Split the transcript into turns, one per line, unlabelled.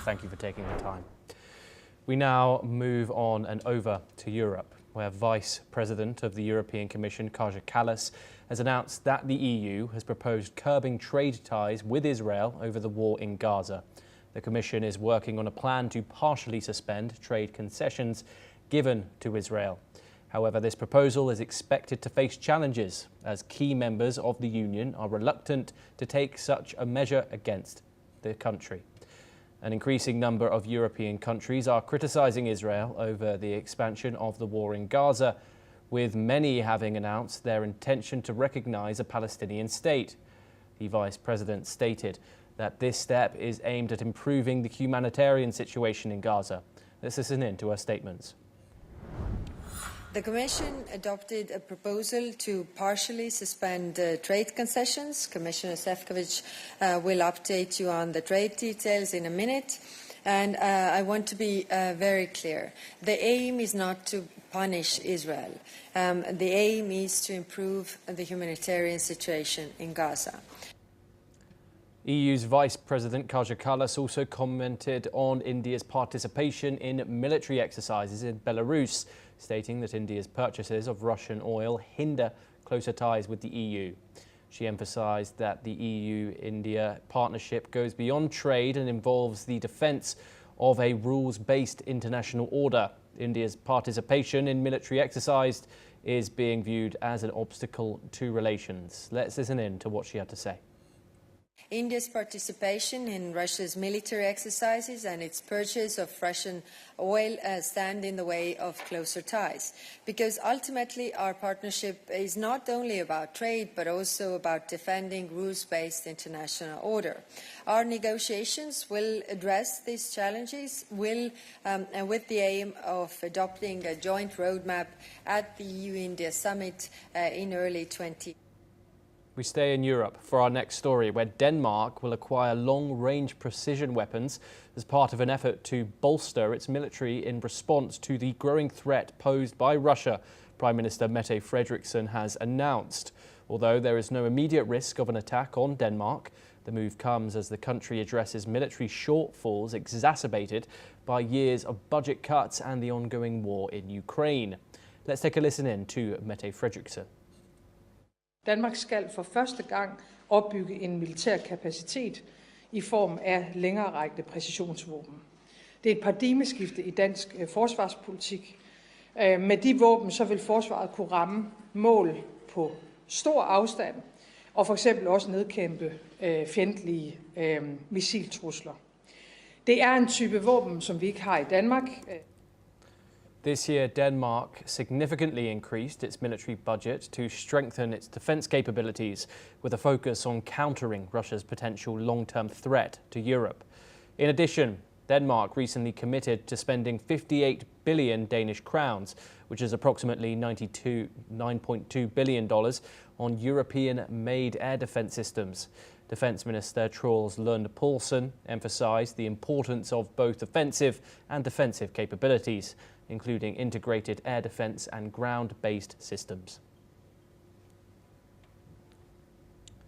Thank you for taking the time. We now move on and over to Europe, where Vice President of the European Commission, Kaja Kallas, has announced that the EU has proposed curbing trade ties with Israel over the war in Gaza. The Commission is working on a plan to partially suspend trade concessions given to Israel. However, this proposal is expected to face challenges as key members of the Union are reluctant to take such a measure against the country. An increasing number of European countries are criticising Israel over the expansion of the war in Gaza, with many having announced their intention to recognise a Palestinian state. The Vice President stated that this step is aimed at improving the humanitarian situation in Gaza. Let's listen in to her statements.
The Commission adopted a proposal to partially suspend trade concessions. Commissioner Šefčovič will update you on the trade details in a minute. And I want to be very clear. The aim is not to punish Israel. The aim is to improve the humanitarian situation in Gaza.
EU's Vice President Kaja Kallas also commented on India's participation in military exercises in Belarus, stating that India's purchases of Russian oil hinder closer ties with the EU. She emphasised that the EU-India partnership goes beyond trade and involves the defence of a rules-based international order. India's participation in military exercise is being viewed as an obstacle to relations. Let's listen in to what she had to say.
India's participation in Russia's military exercises and its purchase of Russian oil stand in the way of closer ties, because ultimately our partnership is not only about trade but also about defending rules-based international order. Our negotiations will address these challenges with the aim of adopting a joint roadmap at the EU-India summit in early 2020.
We stay in Europe for our next story, where Denmark will acquire long-range precision weapons as part of an effort to bolster its military in response to the growing threat posed by Russia, Prime Minister Mette Frederiksen has announced. Although there is no immediate risk of an attack on Denmark, the move comes as the country addresses military shortfalls exacerbated by years of budget cuts and the ongoing war in Ukraine. Let's take a listen in to Mette Frederiksen.
Danmark skal for første gang opbygge en militær kapacitet i form af længererækkende præcisionsvåben. Det er et paradigmeskifte i dansk forsvarspolitik. Med de våben så vil forsvaret kunne ramme mål på stor afstand og for eksempel også nedkæmpe fjendtlige missiltrusler. Det er en type våben, som vi ikke har i Danmark.
This year, Denmark significantly increased its military budget to strengthen its defence capabilities, with a focus on countering Russia's potential long-term threat to Europe. In addition, Denmark recently committed to spending 58 billion Danish crowns, which is approximately $9.2 billion, on European-made air defence systems. Defence Minister Troels Lund Poulsen emphasised the importance of both offensive and defensive capabilities, including integrated air defence and ground-based systems.